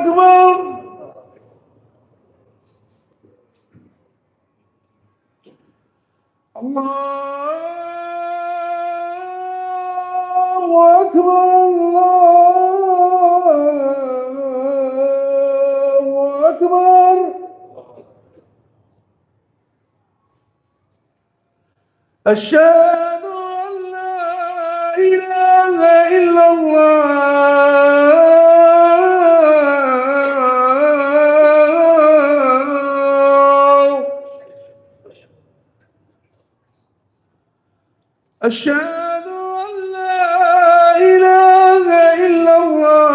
أكبر. الله أكبر. الله أكبر. أشهد أن لا إله إلا الله. أشهد أن لا إله إلا الله.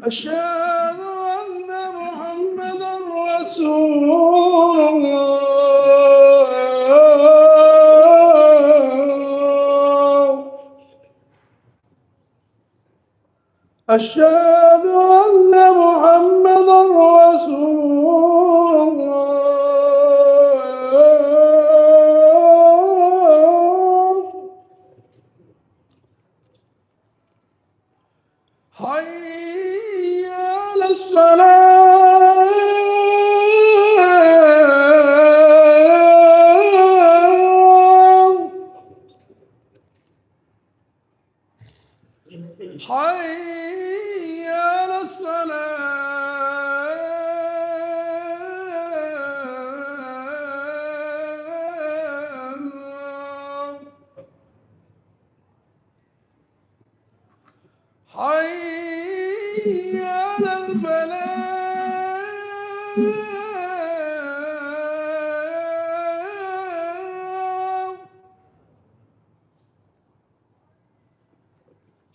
أشهد أن محمدا رسول الله. أشهد أن محمدا رسول الله. حي على الصلاة. حي على الصلاة. حي على الفلاح.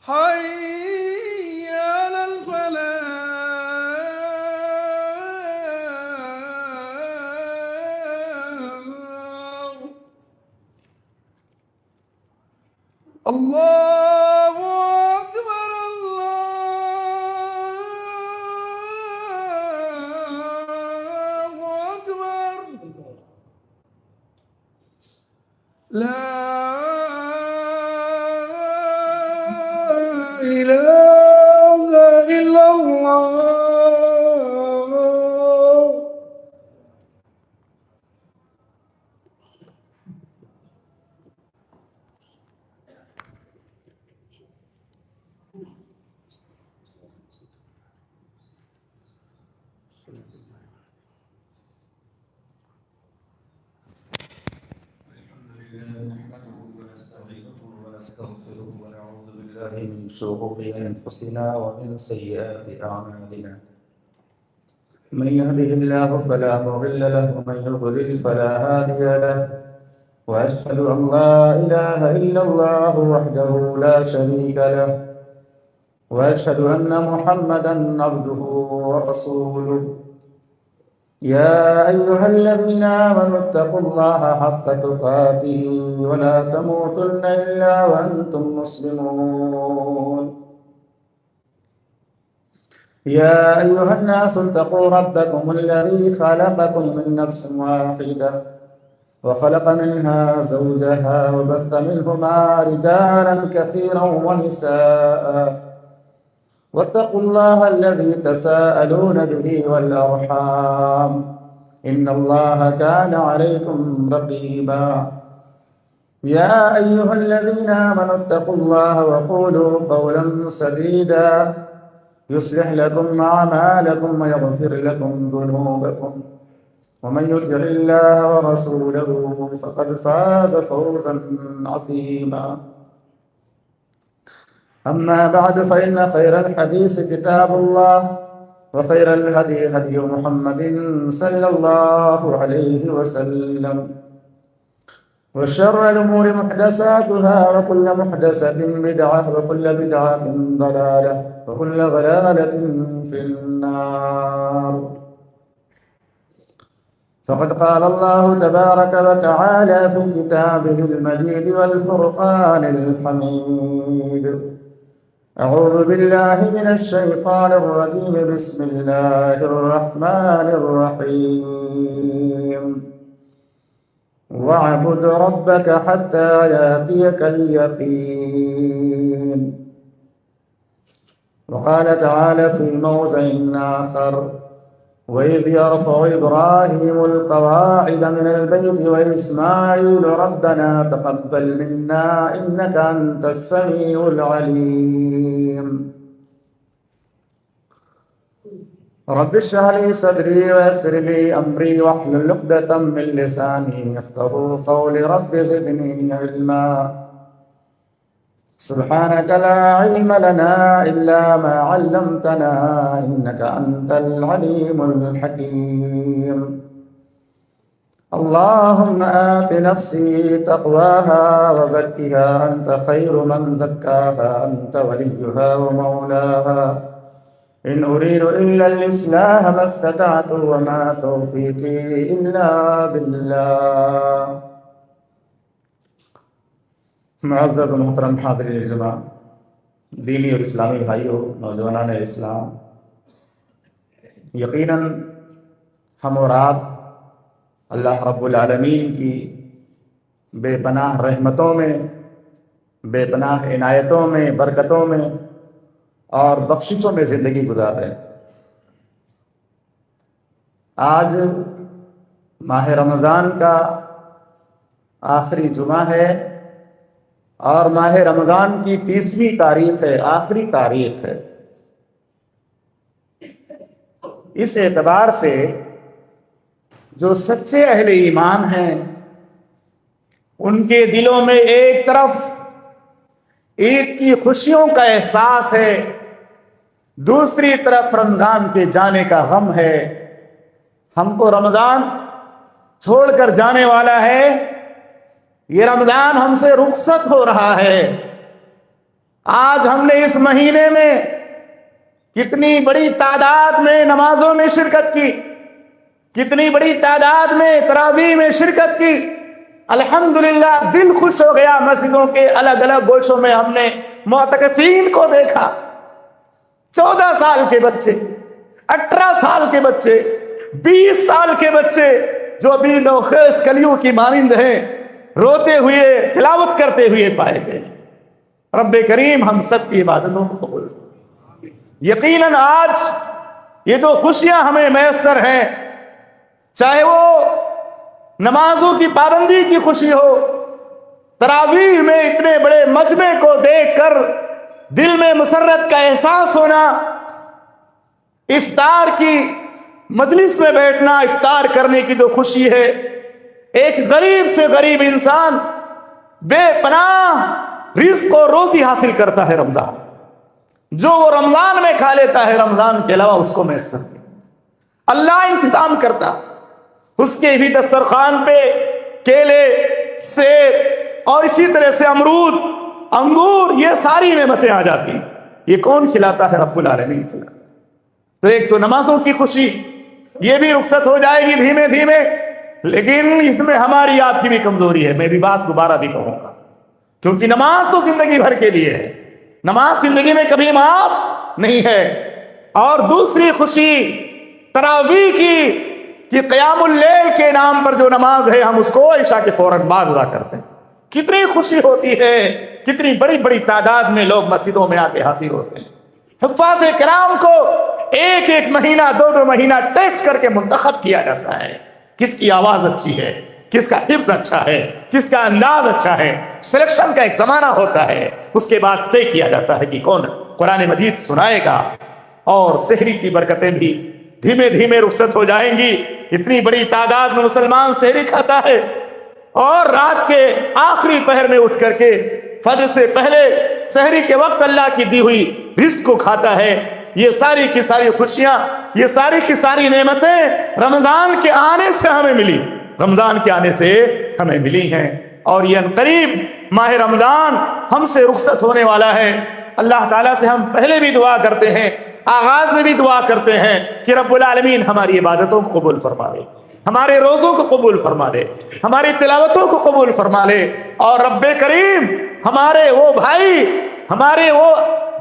حي على الفلاح. الله أكبر. الله أكبر. لا إله إلا الله. ونستغفره ونعوذ بالله من شرور أنفسنا ومن سيئات أعمالنا. من يهده الله فلا مضل له ومن يضلل فلا هادي له. وأشهد أن لا إله إلا الله وحده لا شريك له. وأشهد أن محمدا عبده ورسوله. يا أيها الذين آمنوا اتقوا الله حق تقاته ولا تموتن إلا وأنتم مسلمون. يا أيها الناس اتقوا ربكم الذي خلقكم من نفس واحدة وخلق منها زوجها وبث منهما رجالا كثيرا ونساء. واتقوا الله الذي تساءلون به والأرحام إن الله كان عليكم رقيبا. يا أيها الذين آمنوا اتقوا الله وقولوا قولا سديدا يصلح لكم أعمالكم ويغفر لكم ذنوبكم. ومن يطع الله ورسوله فقد فاز فوزا عظيما. أما بعد فإن خير الحديث كتاب الله وخير الهدي هدي محمد صلى الله عليه وسلم. وشر الأمور محدثاتها وكل محدثة بدعة وكل بدعة ضلالة وكل ضلالة في النار. فقد قال الله تبارك وتعالى في كتابه المجيد والفرقان الحميد. أعوذ بالله من الشيطان الرجيم. بسم الله الرحمن الرحيم. واعبد ربك حتى يأتيك اليقين. وقال تعالى في موضع آخر: وإذ يرفع إبراهيم القواعد من البيت وإسماعيل ربنا تقبل منا إنك أنت السميع العليم. رب اشرح لي صدري ويسر لي أمري واحلل عقدة من لساني يفقهوا قولي رب زدني علما. سبحانك لا علم لنا إلا ما علمتنا إنك أنت العليم الحكيم. اللهم آت نفسي تقواها وزكها أنت خير من زكاها أنت وليها ومولاها. إن أريد إلا الإصلاح ما استطعت وما توفيقي إلا بالله. معزز و محترم حاضرین اجتماع، دینی اور اسلامی بھائیوں، نوجوانان اسلام، یقیناً ہم اور آپ اللہ رب العالمین کی بے پناہ رحمتوں میں، بے پناہ عنایتوں میں، برکتوں میں اور بخششوں میں زندگی گزار رہے ہیں۔ آج ماہ رمضان کا آخری جمعہ ہے اور ماہ رمضان کی 30ویں تاریخ ہے، آخری تاریخ ہے۔ اس اعتبار سے جو سچے اہل ایمان ہیں ان کے دلوں میں ایک طرف عید کی خوشیوں کا احساس ہے، دوسری طرف رمضان کے جانے کا غم ہے۔ ہم کو رمضان چھوڑ کر جانے والا ہے، یہ رمضان ہم سے رخصت ہو رہا ہے۔ آج ہم نے اس مہینے میں کتنی بڑی تعداد میں نمازوں میں شرکت کی، کتنی بڑی تعداد میں تراویح میں شرکت کی۔ الحمدللہ دل خوش ہو گیا۔ مسجدوں کے الگ الگ گوشوں میں ہم نے معتکفین کو دیکھا، 14 سال کے بچے، 18 سال کے بچے، 20 سال کے بچے جو ابھی نوخیز کلیوں کی مانند ہیں، روتے ہوئے تلاوت کرتے ہوئے پائے گئے۔ رب کریم ہم سب کی عبادتوں کو قبول۔ یقیناً آج یہ جو خوشیاں ہمیں میسر ہیں، چاہے وہ نمازوں کی پابندی کی خوشی ہو، تراویح میں اتنے بڑے مجمع کو دیکھ کر دل میں مسرت کا احساس ہونا، افطار کی مجلس میں بیٹھنا، افطار کرنے کی جو خوشی ہے، ایک غریب سے غریب انسان بے پناہ رزق و روزی حاصل کرتا ہے رمضان، جو وہ رمضان میں کھا لیتا ہے رمضان کے علاوہ اس کو میسر نہیں۔ اللہ انتظام کرتا، اس کے بھی دسترخوان پہ کیلے، سیب اور اسی طرح سے امرود، انگور، یہ ساری نعمتیں آ جاتی ہیں۔ یہ کون کھلاتا ہے؟ رب العالمین کھلاتا ہے۔ تو ایک تو نمازوں کی خوشی، یہ بھی رخصت ہو جائے گی دھیمے دھیمے، لیکن اس میں ہماری آپ کی بھی کمزوری ہے۔ میں بھی بات دوبارہ بھی کہوں گا، کیونکہ نماز تو زندگی بھر کے لیے ہے، نماز زندگی میں کبھی معاف نہیں ہے۔ اور دوسری خوشی تراویح کی، کہ قیام اللیل کے نام پر جو نماز ہے ہم اس کو عشاء کے فوراً بعد ادا کرتے ہیں۔ کتنی خوشی ہوتی ہے، کتنی بڑی بڑی تعداد میں لوگ مسجدوں میں آ کے حاضر ہوتے ہیں۔ حفاظ کرام کو ایک ایک مہینہ، دو دو مہینہ ٹیسٹ کر کے منتخب کیا جاتا ہے، کس کی آواز اچھی ہے، کس کا حفظ اچھا ہے، کس کا انداز اچھا ہے۔ سلیکشن کا ایک زمانہ ہوتا ہے، اس کے بعد طے کیا جاتا ہے کہ کون قرآن مجید سنائے گا۔ اور سحری کی برکتیں بھی دھیمے دھیمے رخصت ہو جائیں گی۔ اتنی بڑی تعداد میں مسلمان سحری کھاتا ہے اور رات کے آخری پہر میں اٹھ کر کے فجر سے پہلے سحری کے وقت اللہ کی دی ہوئی رزق کو کھاتا ہے۔ یہ ساری کی ساری خوشیاں، یہ ساری کی ساری نعمتیں رمضان کے آنے سے ہمیں ملی، رمضان کے آنے سے ہمیں ملی ہیں۔ اور یہ عنقریب ماہ رمضان ہم سے رخصت ہونے والا ہے۔ اللہ تعالیٰ سے ہم پہلے بھی دعا کرتے ہیں، آغاز میں بھی دعا کرتے ہیں کہ رب العالمین ہماری عبادتوں کو قبول فرما لے، ہمارے روزوں کو قبول فرما لے، ہماری تلاوتوں کو قبول فرما لے، اور رب کریم ہمارے وہ بھائی، ہمارے وہ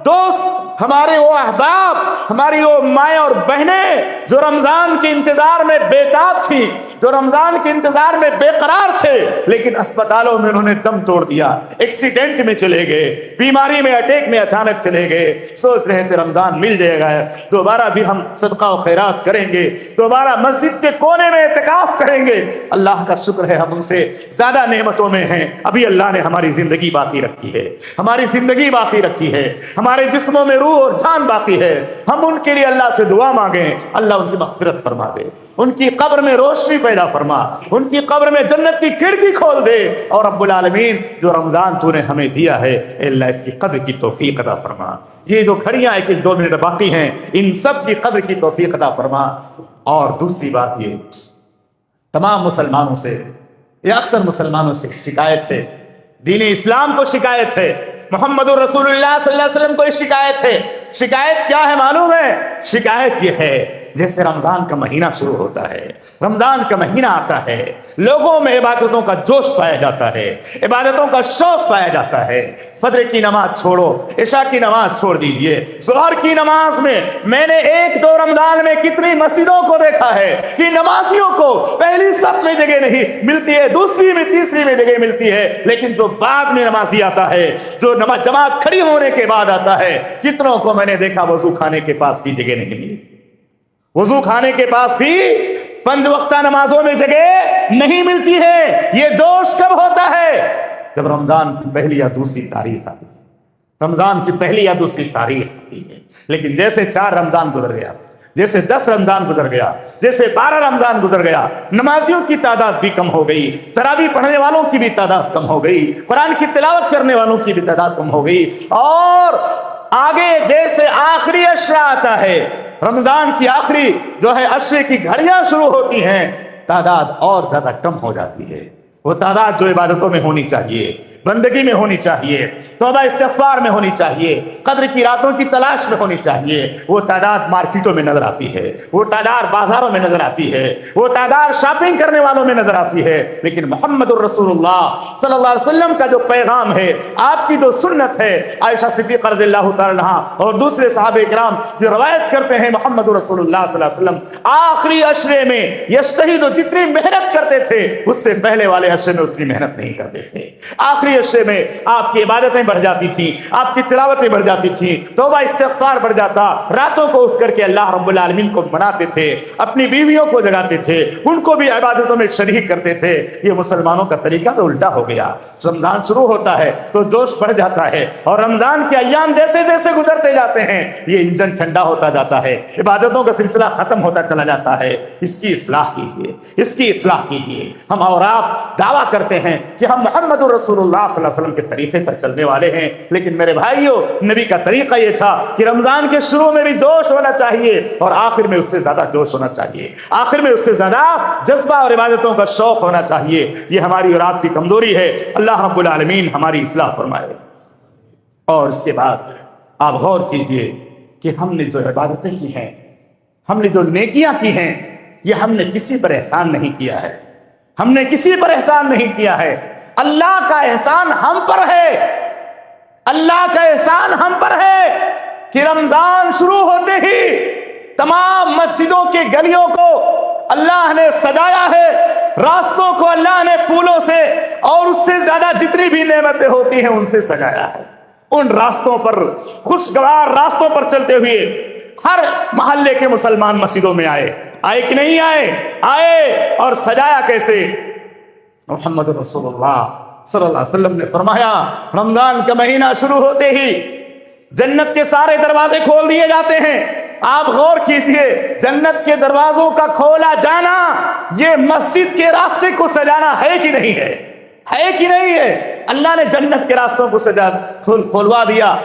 دوست، ہمارے وہ احباب، ہماری وہ مائیں اور بہنیں جو رمضان کے انتظار میں بےتاب تھی، جو رمضان کے انتظار میں بے قرار تھے، لیکن اسپتالوں میں انہوں نے دم توڑ دیا، ایکسیڈنٹ میں چلے گئے، بیماری میں، اٹیک میں اچانک چلے گئے، سوچ رہے تھے رمضان مل جائے گا، دوبارہ بھی ہم صدقہ و خیرات کریں گے، دوبارہ مسجد کے کونے میں اعتکاف کریں گے۔ اللہ کا شکر ہے ہم ان سے زیادہ نعمتوں میں ہیں، ابھی اللہ نے ہماری زندگی باقی رکھی ہے، ہماری زندگی باقی رکھی ہے، ہمارے جسموں میں روح اور جان باقی ہے۔ ہم ان کے لیے اللہ سے دعا مانگیں، اللہ ان کی مغفرت فرما دے، ان کی قبر میں روشنی پیدا فرما، ان کی قبر میں جنت کی کھڑکی کھول دے، اور رب العالمین جو رمضان تو نے ہمیں دیا ہے، اے اللہ اس کی قدر کی توفیق عطا فرما۔ یہ جو گھڑیاں ایک 2 منٹ باقی ہیں، ان سب کی قدر کی توفیق عطا فرما۔ اور دوسری بات یہ، تمام مسلمانوں سے، یہ اکثر مسلمانوں سے شکایت ہے، دین اسلام کو شکایت ہے، محمد الرسول اللہ صلی اللہ علیہ وسلم کو شکایت ہے۔ شکایت کیا ہے معلوم ہے؟ شکایت یہ ہے، جیسے رمضان کا مہینہ شروع ہوتا ہے، رمضان کا مہینہ آتا ہے، لوگوں میں عبادتوں کا جوش پایا جاتا ہے، عبادتوں کا شوق پایا جاتا ہے۔ فجر کی نماز چھوڑو، عشاء کی نماز چھوڑ دیجئے، ظہر کی نماز میں نے 1-2 رمضان میں کتنی مسجدوں کو دیکھا ہے کہ نمازیوں کو پہلی صف میں جگہ نہیں ملتی ہے، دوسری میں، تیسری میں جگہ ملتی ہے، لیکن جو بعد میں نمازی آتا ہے، جو جماعت کھڑی ہونے کے بعد آتا ہے، کتنوں کو میں نے دیکھا وضو کھانے کے پاس بھی جگہ نہیں ملی، وضو کھانے کے پاس بھی 5 وقتہ نمازوں میں جگہ نہیں ملتی ہے۔ یہ جوش کب ہوتا ہے؟ جب رمضان کی پہلی یا دوسری تاریخ آتی ہے، رمضان کی پہلی یا دوسری تاریخ آتی ہے۔ لیکن جیسے 4 رمضان گزر گیا، جیسے 10 رمضان گزر گیا، جیسے 12 رمضان گزر گیا، نمازیوں کی تعداد بھی کم ہو گئی، تراویح پڑھنے والوں کی بھی تعداد کم ہو گئی، قرآن کی تلاوت کرنے والوں کی بھی تعداد کم ہو گئی، اور آگے جیسے آخری عشرہ آتا ہے، رمضان کی آخری جو ہے عشرے کی گھڑیاں شروع ہوتی ہیں، تعداد اور زیادہ کم ہو جاتی ہے۔ وہ تعداد جو عبادتوں میں ہونی چاہیے، بندگی میں ہونی چاہیے، توبہ استغفار میں ہونی چاہیے، قدر کی راتوں کی تلاش میں ہونی چاہیے، وہ تعداد مارکیٹوں میں نظر آتی ہے، وہ تعداد بازاروں میں نظر آتی ہے، وہ تعداد شاپنگ کرنے والوں میں نظر آتی ہے۔ لیکن محمد الرسول اللہ صلی اللہ علیہ وسلم کا جو پیغام ہے، آپ کی جو سنت ہے، عائشہ صدیقہ رضی اللہ تعالی عنہا اور دوسرے صحابہ کرام جو روایت کرتے ہیں، محمد الرسول اللہ صلی اللہ علیہ وسلم آخری عشرے میں یجتہد، جتنی محنت کرتے تھے اس سے پہلے والے عشرے میں اتنی محنت نہیں کرتے تھے۔ آخری عشرے میں آپ کی عبادتیں بڑھ جاتی تھیں، آپ کی تلاوتیں بڑھ جاتی تھیں، توبہ استغفار بڑھ جاتا، راتوں کو اٹھ کر کے اللہ رب العالمین کو مناتے تھے، اپنی بیویوں کو جگاتے تھے، ان کو بھی عبادتوں میں شریک کرتے تھے۔ یہ مسلمانوں کا طریقہ تو الٹا ہو گیا۔ رمضان شروع ہوتا ہے تو جوش بڑھ جاتا ہے، اور رمضان کے ایام جیسے جیسے گزرتے جاتے ہیں یہ انجن ٹھنڈا ہوتا جاتا ہے، عبادتوں کا سلسلہ ختم ہوتا چلا جاتا ہے۔ اس کی اصلاح کیجیے، اس کی اصلاح کیجیے۔ ہم اور آپ دعویٰ کرتے ہیں کہ ہم محمد الرسول اللہ صلی اللہ علیہ وسلم کے طریقے پر چلنے والے ہیں، لیکن میرے بھائیوں، نبی کا طریقہ یہ تھا کہ رمضان کے شروع میں بھی جوش ہونا چاہیے، اور آخر میں اس سے زیادہ جوش ہونا چاہیے، آخر میں اس سے زیادہ جذبہ اور عبادتوں کا شوق ہونا چاہیے۔ یہ ہماری اور آپ کی کمزوری ہے، اللہ رب العالمین ہماری اصلاح فرمائے۔ اور اس کے بعد آپ غور کیجئے کہ ہم نے جو عبادتیں کی ہیں، ہم نے جو نیکیاں کی ہیں، یہ ہم نے کسی پر احسان نہیں کیا ہے، ہم نے کسی پر احسان نہیں کیا ہے، اللہ کا احسان ہم پر ہے، اللہ کا احسان ہم پر ہے کہ رمضان شروع ہوتے ہی تمام مسجدوں کے گلیوں کو اللہ نے سجایا ہے، راستوں کو اللہ نے پھولوں سے اور اس سے زیادہ جتنی بھی نعمتیں ہوتی ہیں ان سے سجایا ہے۔ ان راستوں پر، خوشگوار راستوں پر چلتے ہوئے ہر محلے کے مسلمان مسجدوں میں آئے کہ نہیں آئے، اور سجایا کیسے؟ محمد رسول اللہ صلی اللہ علیہ وسلم نے فرمایا، رمضان کا مہینہ شروع ہوتے ہی جنت کے سارے دروازے کھول دیے جاتے ہیں۔ آپ غور کیجئے، جنت کے دروازوں کا کھولا جانا یہ مسجد کے راستے کو سجانا ہے کہ نہیں ہے؟ ہے کہ نہیں ہے؟ اللہ نے جنت کے راستوں کو کھولوا دیا۔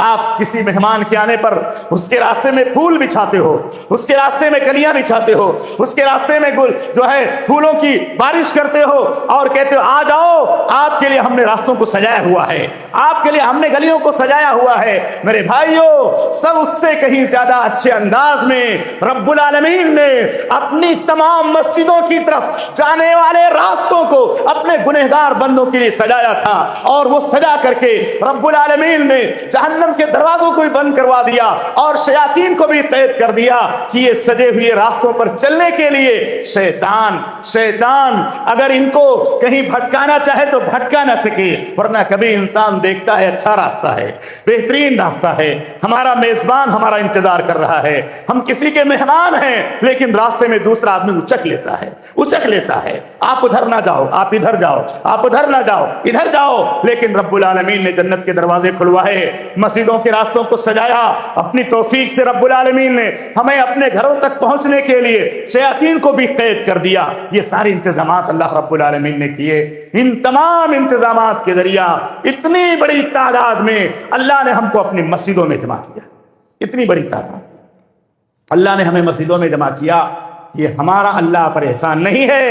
آپ کسی مہمان کے آنے پر اس کے راستے میں پھول بچھاتے ہو، اس کے راستے میں کلیاں بچھاتے ہو، اس کے راستے میں گل جو ہے پھولوں کی بارش کرتے ہو، اور کہتے ہو آ جاؤ، آپ کے لیے ہم نے راستوں کو سجایا ہوا ہے، آپ کے لیے ہم نے گلیوں کو سجایا ہوا ہے۔ میرے بھائیوں، سب اس سے کہیں زیادہ اچھے انداز میں رب العالمین نے اپنی تمام مسجدوں کی طرف جانے والے راستوں کو اپنے گنہگار بندوں کے لیے سجایا تھا، اور وہ سجا کر کے رب العالمین نے جہنم جہنم کے دروازوں کو بھی بند کروا دیا اور شیاطین کو بھی قید کر دیا کہ یہ سجے ہوئے راستوں پر چلنے کے لیے شیطان اگر ان کو کہیں بھٹکانا چاہے تو بھٹکا نہ سکے، ورنہ کبھی انسان دیکھتا ہے اچھا راستہ ہے، بہترین راستہ ہے، ہمارا میزبان ہمارا انتظار کر رہا ہے، ہم کسی کے مہمان ہیں، لیکن راستے میں دوسرا آدمی اچک لیتا ہے، آپ ادھر نہ جاؤ، آپ ادھر جاؤ، آپ ادھر نہ جاؤ، ادھر جاؤ۔ لیکن رب العالمین نے جنت کے دروازے کھلوائے، مسجدوں کے راستوں کو سجایا، اپنی توفیق سے رب العالمین نے ہمیں اپنے گھروں تک پہنچنے کے لیے شیاطین کو بھی قید کر دیا۔ یہ سارے انتظامات اللہ رب العالمین نے کیے۔ ان تمام انتظامات کے ذریعہ اتنی بڑی تعداد میں اللہ نے ہم کو اپنی مسجدوں میں جمع کیا، اتنی بڑی تعداد اللہ نے ہمیں مسجدوں میں جمع کیا۔ یہ ہمارا اللہ پر احسان نہیں ہے،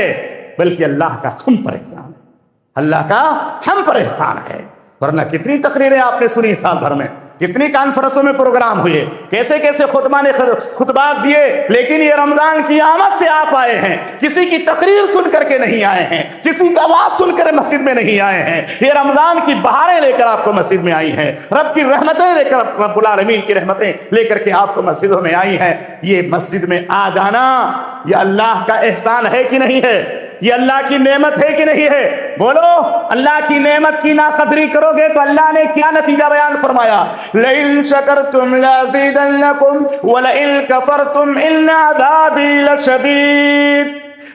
بلکہ اللہ کا ہم پر احسان ہے، اللہ کا ہم پر احسان ہے۔ ورنہ کتنی تقریریں آپ نے سنی سال بھر میں، کتنی کانفرنسوں میں پروگرام ہوئے، کیسے کیسے خطبات دیے، لیکن یہ رمضان کی آمد سے آپ آئے ہیں، کسی کی تقریر سن کر کے نہیں آئے ہیں، کسی کا آواز سن کر مسجد میں نہیں آئے ہیں، یہ رمضان کی بہاریں لے کر آپ کو مسجد میں آئی ہیں، رب کی رحمتیں لے کر، رب العالمین کی رحمتیں لے کر کے آپ کو مسجدوں میں آئی ہیں۔ یہ مسجد میں آ جانا یہ اللہ کا احسان ہے کہ نہیں ہے؟ یہ اللہ کی نعمت ہے کہ نہیں ہے؟ بولو، اللہ کی نعمت کی ناقدری کرو گے تو اللہ نے کیا نتیجہ بیان فرمایا؟ لَإِن شَكَرْتُمْ لَأَزِيدَنَّكُمْ وَلَئِن كَفَرْتُمْ إِنَّ عَذَابِي لَشَدِيدٌ۔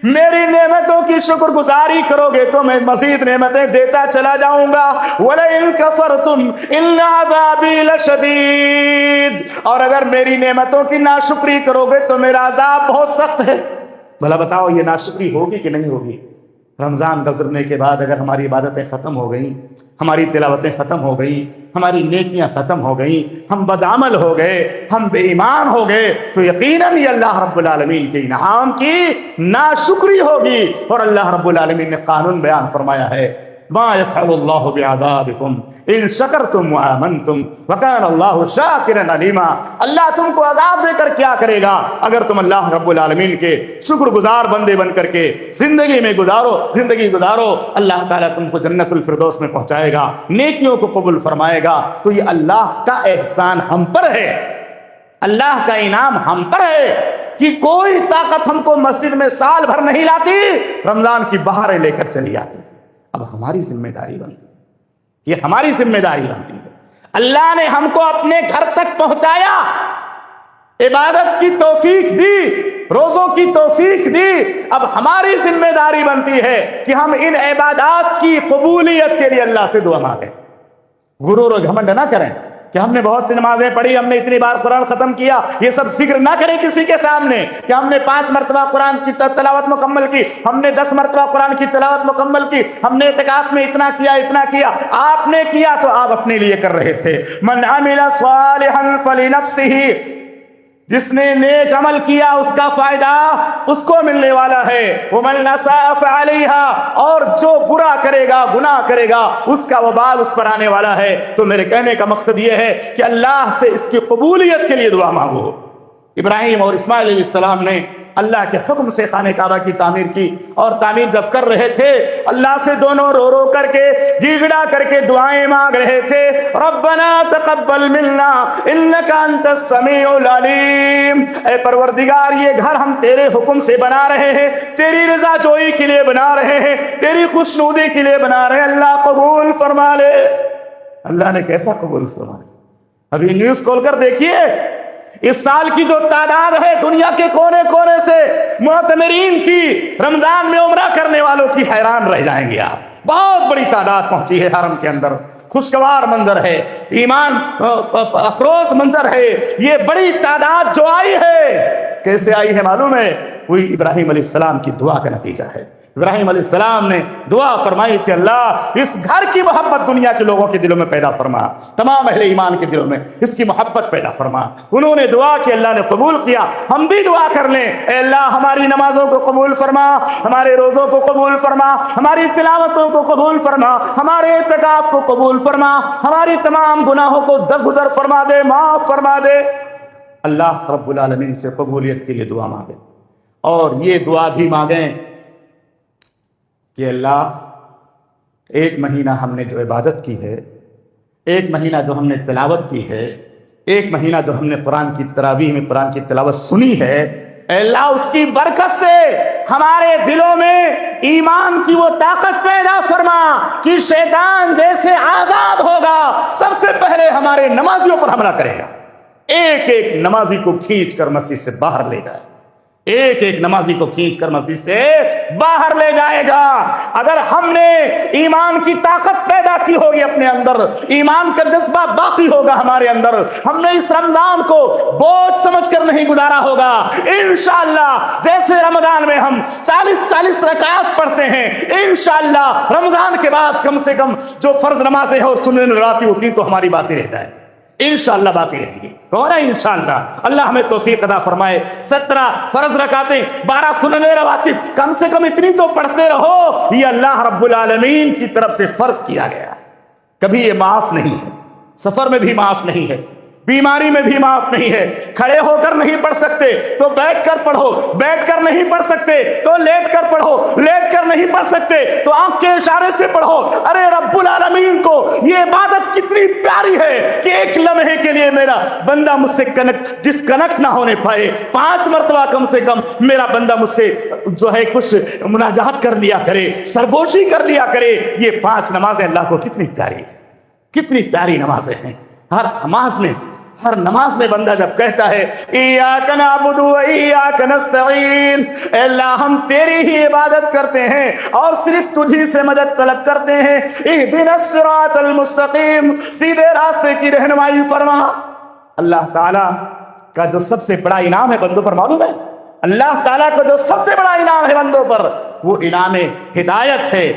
میری نعمتوں کی شکر گزاری کرو گے تو میں مزید نعمتیں دیتا چلا جاؤں گا۔ وَلَئِن كَفَرْتُمْ إِنَّ عَذَابِي لَشَدِيدٌ، اور اگر میری نعمتوں کی ناشکری کرو گے تو میرا عذاب بہت سخت ہے۔ بھلا بتاؤ یہ ناشکری ہوگی کہ نہیں ہوگی؟ رمضان گزرنے کے بعد اگر ہماری عبادتیں ختم ہو گئیں، ہماری تلاوتیں ختم ہو گئیں، ہماری نیکیاں ختم ہو گئیں، ہم بدعمل ہو گئے، ہم بے ایمان ہو گئے، تو یقیناً یہ اللہ رب العالمین کے انعام کی ناشکری ہوگی۔ اور اللہ رب العالمین نے قانون بیان فرمایا ہے، ما يفعل الله بعذابكم ان شکرتم وآمنتم وكان الله شاکرا علیما۔ اللہ تم کو عذاب دے کر کیا کرے گا اگر تم اللہ رب العالمین کے شکر گزار بندے بن کر کے زندگی گزارو۔ اللہ تعالیٰ تم کو جنت الفردوس میں پہنچائے گا، نیکیوں کو قبول فرمائے گا۔ تو یہ اللہ کا احسان ہم پر ہے، اللہ کا انعام ہم پر ہے کہ کوئی طاقت ہم کو مسجد میں سال بھر نہیں لاتی، رمضان کی بہاریں لے کر چلی آتی۔ اب ہماری ذمہ داری بنتی ہے، یہ ہماری ذمہ داری بنتی ہے۔ اللہ نے ہم کو اپنے گھر تک پہنچایا، عبادت کی توفیق دی، روزوں کی توفیق دی، اب ہماری ذمہ داری بنتی ہے کہ ہم ان عبادات کی قبولیت کے لیے اللہ سے دعا مانگیں۔ غرور و گھمنڈ نہ کریں کہ ہم نے بہت نمازیں پڑھی، ہم نے اتنی بار قرآن ختم کیا، یہ سب ذکر نہ کریں کسی کے سامنے کہ ہم نے 5 مرتبہ قرآن کی تلاوت مکمل کی، ہم نے 10 مرتبہ قرآن کی تلاوت مکمل کی، ہم نے اعتکاف میں اتنا کیا۔ آپ نے کیا تو آپ اپنے لیے کر رہے تھے۔ من عمل صالحا فلنفسه، جس نے نیک عمل کیا اس کا فائدہ اس کو ملنے والا ہے۔ ومن اساء فعليها، اور جو برا کرے گا، گناہ کرے گا، اس کا وبال اس پر آنے والا ہے۔ تو میرے کہنے کا مقصد یہ ہے کہ اللہ سے اس کی قبولیت کے لیے دعا مانگو۔ ابراہیم اور اسماعیل علیہ السلام نے اللہ کے حکم سے خانہ کعبہ کی تعمیر کی، اور تعمیر جب کر رہے تھے اللہ سے دونوں رو رو کر کے، گڑگڑا کر کے دعائیں مانگ رہے تھے، ربنا تقبل منا انک انت السمیع العلیم۔ اے پروردگار، یہ گھر ہم تیرے حکم سے بنا رہے ہیں، تیری رضا جوئی کے لیے بنا رہے ہیں، تیری خوشنودی کے لیے بنا رہے ہیں، اللہ قبول فرما لے۔ اللہ نے کیسا قبول فرمایا؟ ابھی نیوز کھول کر دیکھیے، اس سال کی جو تعداد ہے دنیا کے کونے کونے سے معتمرین کی، رمضان میں عمرہ کرنے والوں کی، حیران رہ جائیں گے آپ۔ بہت بڑی تعداد پہنچی ہے حرم کے اندر، خوشگوار منظر ہے، ایمان افروز منظر ہے۔ یہ بڑی تعداد جو آئی ہے، کیسے آئی ہے معلوم ہے؟ وہی ابراہیم علیہ السلام کی دعا کا نتیجہ ہے۔ ابراہیم علیہ السلام نے دعا فرمائی تھی، اللہ اس گھر کی محبت دنیا کے لوگوں کے دلوں میں پیدا فرما، تمام اہل ایمان کے دلوں میں اس کی محبت پیدا فرما۔ انہوں نے دعا کی، اللہ نے قبول کیا۔ ہم بھی دعا کر لیں، اے اللہ ہماری نمازوں کو قبول فرما، ہمارے روزوں کو قبول فرما، ہماری تلاوتوں کو قبول فرما، ہمارے اعتکاف کو قبول فرما، ہماری تمام گناہوں کو درگزر فرما دے، معاف فرما دے۔ اللہ رب العالمین سے قبولیت کے لیے دعا مانگیں، اور یہ دعا بھی مانگیں کہ اللہ 1 مہینہ ہم نے جو عبادت کی ہے، ایک مہینہ جو ہم نے تلاوت کی ہے، ایک مہینہ جو ہم نے قرآن کی تراویح میں قرآن کی تلاوت سنی ہے، اے اللہ اس کی برکت سے ہمارے دلوں میں ایمان کی وہ طاقت پیدا فرما کہ شیطان جیسے آزاد ہوگا سب سے پہلے ہمارے نمازیوں پر حملہ کرے گا، ایک ایک نمازی کو کھینچ کر مسجد سے باہر لے جائے گا، ایک ایک نمازی کو کھینچ کر مسجد سے باہر لے جائے گا۔ اگر ہم نے ایمان کی طاقت پیدا کی ہوگی اپنے اندر، ایمان کا جذبہ باقی ہوگا ہمارے اندر، ہم نے اس رمضان کو بوجھ سمجھ کر نہیں گزارا ہوگا، انشاءاللہ جیسے رمضان میں ہم 40 رکعات پڑھتے ہیں، انشاءاللہ رمضان کے بعد کم سے کم جو فرض نمازیں ہیں وہ سنن راتب ہوتی تو ہماری باتیں رہ جائیں، انشاءاللہ باقی رہیں گی، کون ہے انشاءاللہ؟ اللہ ہمیں توفیق عطا فرمائے۔ 17 فرض رکعتیں، 12 سنن رواتب، کم سے کم اتنی تو پڑھتے رہو، یہ اللہ رب العالمین کی طرف سے فرض کیا گیا ہے، کبھی یہ معاف نہیں ہے، سفر میں بھی معاف نہیں ہے، بیماری میں بھی معاف نہیں ہے، کھڑے ہو کر نہیں پڑھ سکتے تو بیٹھ کر پڑھو، بیٹھ کر نہیں پڑھ سکتے تو لیٹ کر پڑھو، لیٹ کر نہیں پڑھ سکتے تو آنکھ کے اشارے سے پڑھو۔ ارے رب العالمین کو یہ عبادت کتنی پیاری ہے کہ ایک لمحے کے لیے میرا بندہ مجھ سے ڈسکنیکٹ نہ ہونے پائے، 5 مرتبہ کم سے کم میرا بندہ مجھ سے جو ہے کچھ مناجات کر لیا کرے، سرگوشی کر لیا کرے۔ یہ 5 نمازیں اللہ کو کتنی پیاری ہیں، کتنی پیاری نمازیں ہیں۔ ہر نماز میں بندہ جب کہتا ہے ایاک نعبد و ایاک نستعین، اے اللہ ہم تیری ہی عبادت کرتے ہیں اور صرف تجھی سے مدد طلب کرتے ہیں، اہدنا الصراط المستقیم، سیدھے راستے کی رہنمائی فرما۔ اللہ تعالیٰ کا جو سب سے بڑا انعام ہے بندوں پر معلوم ہے، اللہ تعالیٰ کا جو سب سے بڑا انعام ہے بندوں پر وہ انعام ہدایت ہے،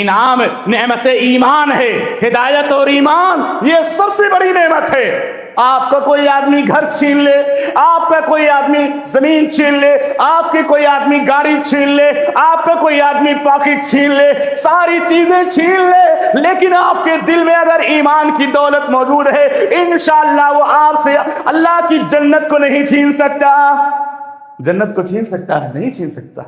انعام نعمت ایمان ہے۔ ہدایت اور ایمان یہ سب سے بڑی نعمت ہے۔ آپ کا کوئی آدمی گھر چھین لے، آپ کا کوئی آدمی زمین چھین لے، آپ کے کوئی آدمی گاڑی چھین لے، آپ کا کوئی آدمی پاکٹ چھین لے، ساری چیزیں چھین لے، لیکن آپ کے دل میں اگر ایمان کی دولت موجود ہے انشاءاللہ وہ آپ سے اللہ کی جنت کو نہیں چھین سکتا۔ جنت کو چھین سکتا ہے؟ نہیں چھین سکتا۔